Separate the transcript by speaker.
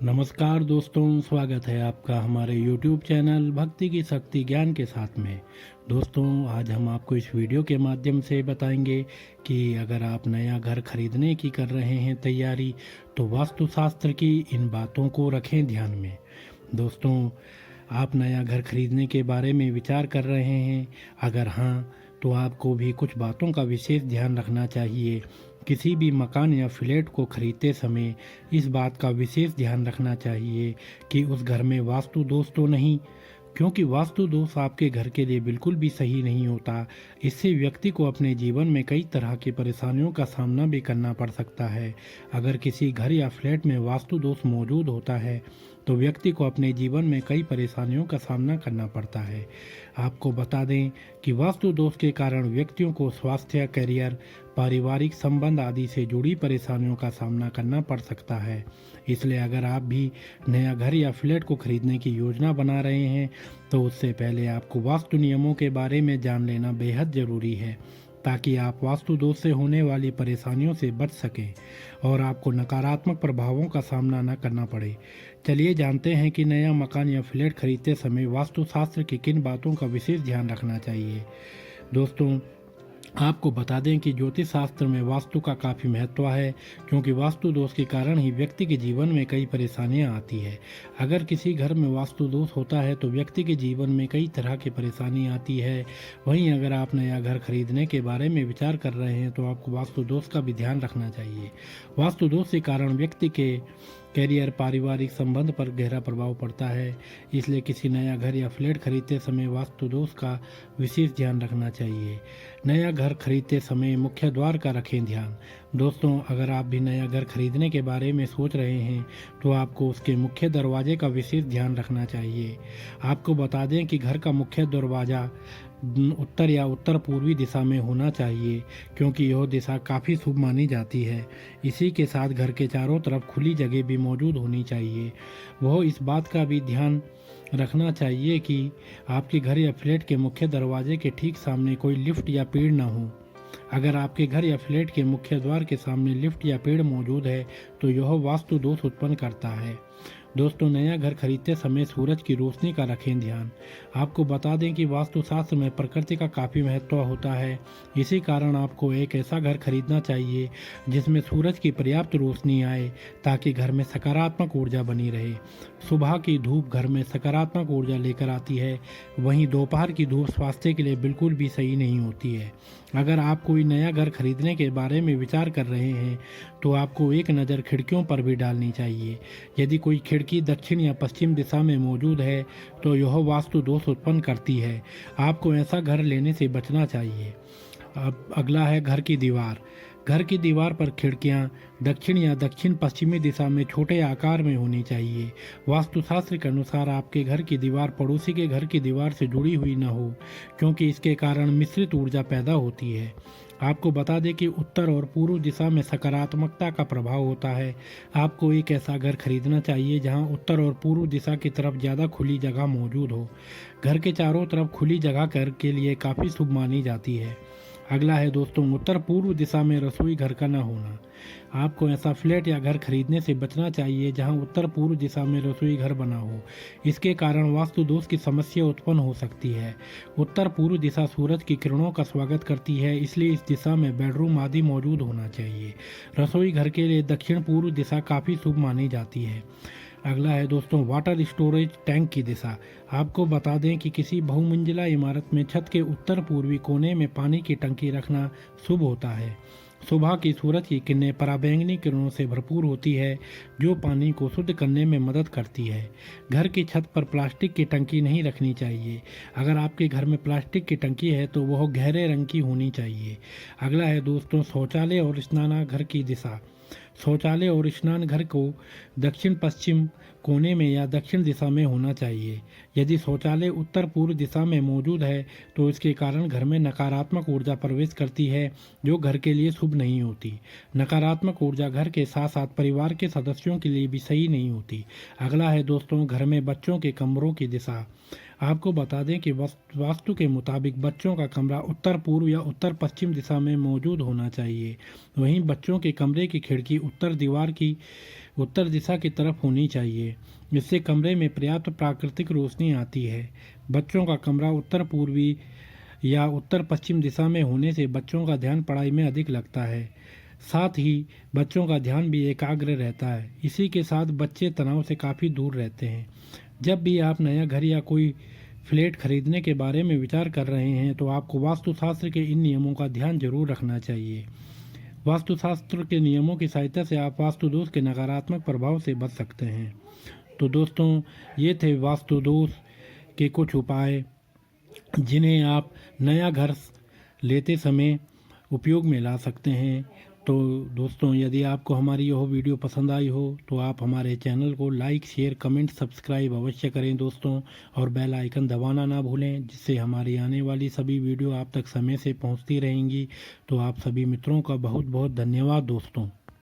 Speaker 1: नमस्कार दोस्तों, स्वागत है आपका हमारे YouTube चैनल भक्ति की शक्ति ज्ञान के साथ में। दोस्तों, आज हम आपको इस वीडियो के माध्यम से बताएंगे कि अगर आप नया घर खरीदने की कर रहे हैं तैयारी, तो वास्तुशास्त्र की इन बातों को रखें ध्यान में। दोस्तों, आप नया घर खरीदने के बारे में विचार कर रहे हैं? अगर हाँ, तो आपको भी कुछ बातों का विशेष ध्यान रखना चाहिए। किसी भी मकान या फ्लैट को खरीदते समय इस बात का विशेष ध्यान रखना चाहिए कि उस घर में वास्तु दोष तो नहीं, क्योंकि वास्तु दोष आपके घर के लिए बिल्कुल भी सही नहीं होता। इससे व्यक्ति को अपने जीवन में कई तरह की परेशानियों का सामना भी करना पड़ सकता है। अगर किसी घर या फ्लैट में वास्तु दोष मौजूद होता है, तो व्यक्ति को अपने जीवन में कई परेशानियों का सामना करना पड़ता है। आपको बता दें कि वास्तु दोष के कारण व्यक्तियों को स्वास्थ्य, करियर, पारिवारिक संबंध आदि से जुड़ी परेशानियों का सामना करना पड़ सकता है। इसलिए अगर आप भी नया घर या फ्लैट को खरीदने की योजना बना रहे हैं, तो उससे पहले आपको वास्तु नियमों के बारे में जान लेना बेहद ज़रूरी है, ताकि आप वास्तु दोष से होने वाली परेशानियों से बच सकें और आपको नकारात्मक प्रभावों का सामना न करना पड़े। चलिए जानते हैं कि नया मकान या फ्लैट खरीदते समय वास्तुशास्त्र की किन बातों का विशेष ध्यान रखना चाहिए। दोस्तों, आपको बता दें कि ज्योतिष शास्त्र में वास्तु का काफ़ी महत्व है, क्योंकि वास्तु दोष के कारण ही व्यक्ति के जीवन में कई परेशानियां आती है। अगर किसी घर में वास्तु दोष होता है तो व्यक्ति के जीवन में कई तरह की परेशानी आती है। वहीं अगर आप नया घर खरीदने के बारे में विचार कर रहे हैं, तो आपको वास्तु दोष का भी ध्यान रखना चाहिए। वास्तु दोष के कारण व्यक्ति के करियर, पारिवारिक संबंध पर गहरा प्रभाव पड़ता है। इसलिए किसी नया घर या फ्लैट खरीदते समय वास्तु दोष का विशेष ध्यान रखना चाहिए। नया घर खरीदते समय मुख्य द्वार का रखें ध्यान। दोस्तों, अगर आप भी नया घर खरीदने के बारे में सोच रहे हैं, तो आपको उसके मुख्य दरवाजे का विशेष ध्यान रखना चाहिए। आपको बता दें कि घर का मुख्य दरवाज़ा उत्तर या उत्तर पूर्वी दिशा में होना चाहिए, क्योंकि यह दिशा काफ़ी शुभ मानी जाती है। इसी के साथ घर के चारों तरफ खुली जगह भी मौजूद होनी चाहिए। वह इस बात का भी ध्यान रखना चाहिए कि आपके घर या फ्लैट के मुख्य दरवाजे के ठीक सामने कोई लिफ्ट या पेड़ न हो। अगर आपके घर या फ्लैट के मुख्य द्वार के सामने लिफ्ट या पेड़ मौजूद है, तो यह वास्तु दोष उत्पन्न करता है। दोस्तों, नया घर खरीदते समय सूरज की रोशनी का रखें ध्यान। आपको बता दें कि वास्तुशास्त्र में प्रकृति का काफ़ी महत्व होता है। इसी कारण आपको एक ऐसा घर खरीदना चाहिए जिसमें सूरज की पर्याप्त रोशनी आए, ताकि घर में सकारात्मक ऊर्जा बनी रहे। सुबह की धूप घर में सकारात्मक ऊर्जा लेकर आती है, वहीं दोपहर की धूप स्वास्थ्य के लिए बिल्कुल भी सही नहीं होती है। अगर आप कोई नया घर खरीदने के बारे में विचार कर रहे हैं, तो आपको एक नज़र खिड़कियों पर भी डालनी चाहिए। यदि कोई खिड़की दक्षिण या पश्चिम दिशा में मौजूद है, तो यह वास्तु दोष उत्पन्न करती है। आपको ऐसा घर लेने से बचना चाहिए। अब अगला है घर की दीवार। घर की दीवार पर खिड़कियां दक्षिण या दक्षिण पश्चिमी दिशा में छोटे आकार में होनी चाहिए। वास्तुशास्त्र के अनुसार आपके घर की दीवार पड़ोसी के घर की दीवार से जुड़ी हुई न हो, क्योंकि इसके कारण मिश्रित ऊर्जा पैदा होती है। आपको बता दें कि उत्तर और पूर्व दिशा में सकारात्मकता का प्रभाव होता है। आपको एक ऐसा घर खरीदना चाहिए जहां उत्तर और पूर्व दिशा की तरफ ज़्यादा खुली जगह मौजूद हो। घर के चारों तरफ खुली जगह घर के लिए काफ़ी शुभ मानी जाती है। अगला है दोस्तों, उत्तर पूर्व दिशा में रसोई घर का न होना। आपको ऐसा फ्लैट या घर खरीदने से बचना चाहिए जहां उत्तर पूर्व दिशा में रसोई घर बना हो। इसके कारण वास्तु दोष की समस्या उत्पन्न हो सकती है। उत्तर पूर्व दिशा सूरज की किरणों का स्वागत करती है, इसलिए इस दिशा में बेडरूम आदि मौजूद होना चाहिए। रसोई घर के लिए दक्षिण पूर्व दिशा काफ़ी शुभ मानी जाती है। अगला है दोस्तों, वाटर स्टोरेज टैंक की दिशा। आपको बता दें कि किसी बहुमंजिला इमारत में छत के उत्तर पूर्वी कोने में पानी की टंकी रखना शुभ होता है। सुबह की सूरज की किरणें पराबैंगनी किरणों से भरपूर होती है, जो पानी को शुद्ध करने में मदद करती है। घर की छत पर प्लास्टिक की टंकी नहीं रखनी चाहिए। अगर आपके घर में प्लास्टिक की टंकी है, तो वह गहरे रंग की होनी चाहिए। अगला है दोस्तों, शौचालय और स्नानाघर की दिशा। शौचालय और स्नान घर को दक्षिण पश्चिम कोने में या दक्षिण दिशा में होना चाहिए। यदि शौचालय उत्तर पूर्व दिशा में मौजूद है, तो इसके कारण घर में नकारात्मक ऊर्जा प्रवेश करती है, जो घर के लिए शुभ नहीं होती। नकारात्मक ऊर्जा घर के साथ साथ परिवार के सदस्यों के लिए भी सही नहीं होती। अगला है दोस्तों, घर में बच्चों के कमरों की दिशा। आपको बता दें कि वास्तु के मुताबिक बच्चों का कमरा उत्तर पूर्व या उत्तर पश्चिम दिशा में मौजूद होना चाहिए। वहीं बच्चों के कमरे की खिड़की उत्तर दीवार की उत्तर दिशा की तरफ होनी चाहिए। इससे कमरे में पर्याप्त प्राकृतिक रोशनी आती है। बच्चों का कमरा उत्तर पूर्वी या उत्तर पश्चिम दिशा में होने से बच्चों का ध्यान पढ़ाई में अधिक लगता है। साथ ही बच्चों का ध्यान भी एकाग्र रहता है। इसी के साथ बच्चे तनाव से काफ़ी दूर रहते हैं। जब भी आप नया घर या कोई फ्लैट खरीदने के बारे में विचार कर रहे हैं तो आपको वास्तुशास्त्र के इन नियमों का ध्यान जरूर रखना चाहिए। वास्तुशास्त्र के नियमों की सहायता से आप वास्तु दोष के नकारात्मक प्रभाव से बच सकते हैं। तो दोस्तों, ये थे वास्तु दोष के कुछ उपाय जिन्हें आप नया घर लेते समय उपयोग में ला सकते हैं। तो दोस्तों, यदि आपको हमारी यह वीडियो पसंद आई हो तो आप हमारे चैनल को लाइक, शेयर, कमेंट, सब्सक्राइब अवश्य करें दोस्तों, और बेल आइकन दबाना ना भूलें, जिससे हमारी आने वाली सभी वीडियो आप तक समय से पहुंचती रहेंगी। तो आप सभी मित्रों का बहुत बहुत धन्यवाद दोस्तों।